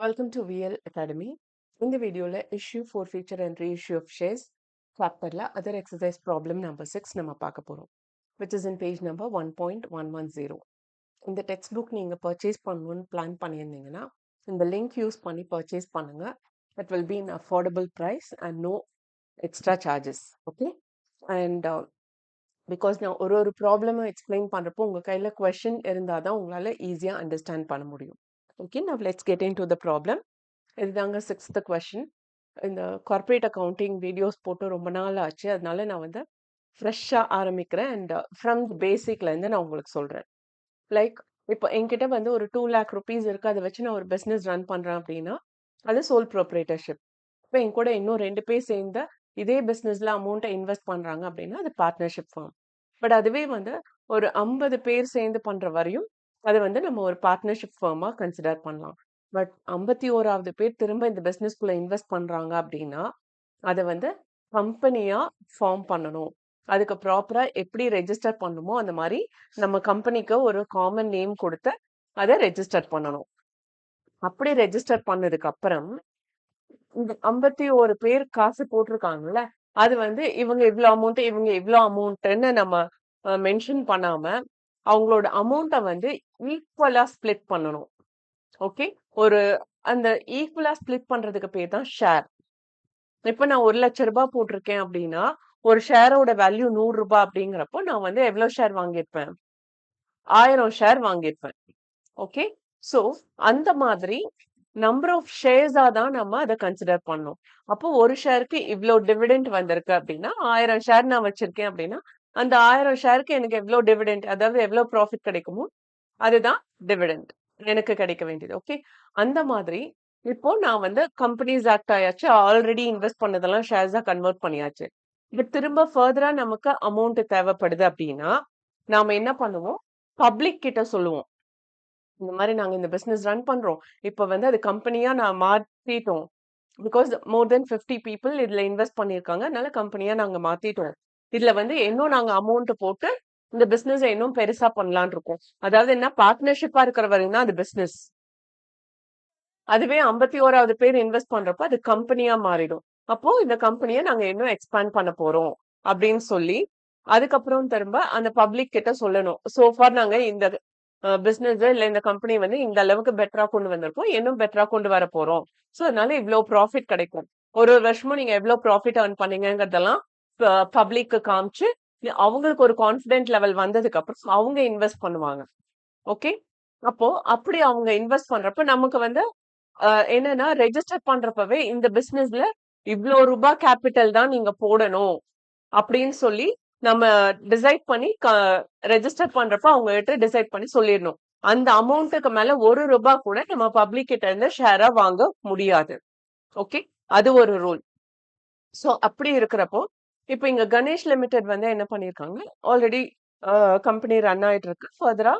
Welcome to VL Academy. இந்த வீடியோல issue forfeiture and reissue of shares சாப்டர்ல other exercise problem number 6 நம்ம பார்க்க போறோம், which is in page number 1.110. இந்த டெக்ஸ்ட் புக் நீங்க பர்ச்சேஸ் பண்ணணும்னு பிளான் பண்ணியிருந்தீங்கன்னா இந்த லிங்க் யூஸ் பண்ணி பர்ச்சேஸ் பண்ணுங்க. It will be in affordable price and no extra charges. Okay, and because நான் ஒரு ப்ராப்ளமை எக்ஸ்பிளைன் பண்ணுறப்போ உங்கள் கையில் கொஷின் இருந்தால் தான் உங்களால் ஈஸியாக அண்டர்ஸ்டாண்ட் பண்ண முடியும். ஓகே, நான் let's get in to the problem. இதுதாங்க 6th கொஷின். இந்த கார்ப்பரேட் அக்கௌண்டிங் வீடியோஸ் போட்டு ரொம்ப நாள் ஆச்சு, அதனால நான் வந்து ஃப்ரெஷ்ஷாக ஆரம்பிக்கிறேன். அண்ட் ஃப்ரம் பேசிக்லேருந்து நான் உங்களுக்கு சொல்கிறேன். லைக் இப்போ என்கிட்ட வந்து ஒரு 2 lakh rupees இருக்குது, அதை வச்சு நான் ஒரு பிஸ்னஸ் ரன் பண்ணுறேன் அப்படின்னா அது சோல் ப்ரொப்ரேட்டர்ஷிப். இப்போ என் கூட இன்னும் 2 பேர் சேர்ந்து இதே பிஸ்னஸ்ல அமௌண்ட்டை இன்வெஸ்ட் பண்றாங்க அப்படின்னா அது பார்ட்னர்ஷிப் ஃபார்ம். பட் அதுவே வந்து ஒரு 50 பேர் சேர்ந்து பண்ற வரையும் அது வந்து நம்ம ஒரு பார்ட்னர்ஷிப் ஃபார்மா கன்சிடர் பண்ணலாம். பட் 51வது பேர் திரும்ப இந்த பிஸ்னஸ்குள்ள இன்வெஸ்ட் பண்றாங்க அப்படின்னா அதை வந்து கம்பெனியா ஃபார்ம் பண்ணணும். அதுக்கு ப்ராப்பரா எப்படி ரெஜிஸ்டர் பண்ணுமோ அந்த மாதிரி நம்ம கம்பெனிக்கு ஒரு காமன் நேம் கொடுத்து அதை ரெஜிஸ்டர் பண்ணணும். அப்படி ரெஜிஸ்டர் பண்ணதுக்கு அப்புறம் இந்த 51 பேர் காசு போட்டிருக்காங்கல்ல, அது வந்து இவங்க இவ்வளோ அமௌண்ட் இவங்க இவ்வளோ அமௌண்ட்னு நம்ம மென்ஷன் பண்ணாம அவங்களோட அமௌண்ட்டை வந்து ஈக்குவலா ஸ்பிளிட் பண்ணணும். ஓகே, ஒரு அந்த ஈக்குவலா ஸ்பிளிட் பண்றதுக்கு பேர் தான் ஷேர். இப்ப நான் 1,00,000 ரூபாய் போட்டிருக்கேன் அப்படின்னா ஒரு ஷேரோட வேல்யூ 100 ரூபாய் அப்படிங்கிறப்போ நான் வந்து எவ்வளவு ஷேர் வாங்கியிருப்பேன்? 1000 ஷேர் வாங்கியிருப்பேன். ஓகே, சோ அந்த மாதிரி நம்பர் ஆஃப் ஷேர்ஸா தான் நம்ம அதை கன்சிடர் பண்ணோம். அப்போ ஒரு ஷேருக்கு இவ்வளோ டிவிடெண்ட் வந்திருக்கு அப்படின்னா 1000 ஷேர் நான் வச்சிருக்கேன் அப்படின்னா அந்த 1000 ஷேருக்கு எனக்கு எவ்வளோ டிவிடெண்ட், அதாவது எவ்வளோ ப்ராஃபிட் கிடைக்குமோ அதுதான் டிவிடெண்ட் எனக்கு கிடைக்க வேண்டியது. ஓகே, அந்த மாதிரி இப்போ நான் வந்து கம்பெனிஸ் ஆக்ட் ஆயாச்சு, ஆல்ரெடி இன்வெஸ்ட் பண்ணதெல்லாம் ஷேர்ஸா கன்வெர்ட் பண்ணியாச்சு. இப்போ திரும்ப ஃபர்தரா நமக்கு அமௌண்ட் தேவைப்படுது அப்படின்னா நாம என்ன பண்ணுவோம்? பப்ளிக் கிட்ட சொல்லுவோம், இந்த மாதிரி நாங்க இந்த பிசினஸ் ரன் பண்றோம், இப்ப வந்து அது கம்பெனியா நான் மாத்திட்டோம். பிகாஸ் மோர் தென் 50 பீப்புள் இதுல இன்வெஸ்ட் பண்ணிருக்காங்க, அதனால கம்பெனியா நாங்க மாத்திட்டோம். இதுல வந்து இன்னும் நாங்க அமௌண்ட் போட்டு இந்த பிசினஸ் இன்னும் பெருசா பண்ணலான் இருக்கோம். அதாவது என்ன, பார்ட்னர்ஷிப்பா இருக்கிற வரையும் தான் அது பிசினஸ். அதுவே 51வது பேர் இன்வெஸ்ட் பண்றப்ப அது கம்பெனியா மாறிடும். அப்போ இந்த கம்பெனியை நாங்க இன்னும் எக்ஸ்பேண்ட் பண்ண போறோம் அப்படின்னு சொல்லி அதுக்கப்புறம் திரும்ப அந்த பப்ளிக் கிட்ட சொல்லணும், சோஃபார் நாங்க இந்த பிசினஸ் இல்ல இந்த கம்பெனி வந்து இந்த அளவுக்கு பெட்டரா கொண்டு வந்திருக்கோம், இன்னும் பெட்டரா கொண்டு வர போறோம். சோ அதனால இவ்வளவு ப்ராஃபிட் கிடைக்கும். ஒரு வருஷமும் நீங்க எவ்வளவு ப்ராஃபிட் earn பண்ணீங்கங்கிறதெல்லாம் பப்ளிக்கு காமிச்சு அவங்களுக்கு ஒரு கான்பிடென்ட் லெவல் வந்ததுக்கு அப்புறம் அவங்க இன்வெஸ்ட் பண்ணுவாங்க. ஓகே, அப்போ அப்படி அவங்க இன்வெஸ்ட் பண்றப்ப நமக்கு வந்து என்னன்னா ரெஜிஸ்டர் பண்றப்பவே இந்த பிசினஸ்ல இவ்வளோ ரூபாய் கேபிட்டல் தான் நீங்க போடணும் அப்படின்னு சொல்லி நம்ம டிசைட் பண்ணி ரெஜிஸ்டர் பண்றப்ப அவங்க கிட்ட டிசைட் பண்ணி சொல்லிடணும். அந்த அமௌண்ட்டுக்கு மேல 1 ரூபாய் கூட நம்ம பப்ளிக் கிட்ட இருந்து ஷேரா வாங்க முடியாது. ஓகே, அது ஒரு ரூல். சோ அப்படி இருக்கிறப்போ இப்ப இங்க கணேஷ் லிமிடெட் வந்து என்ன பண்ணிருக்காங்க, ஆல்ரெடி கம்பெனி ரன் ஆயிட்டு இருக்கு. ஃபர்தரா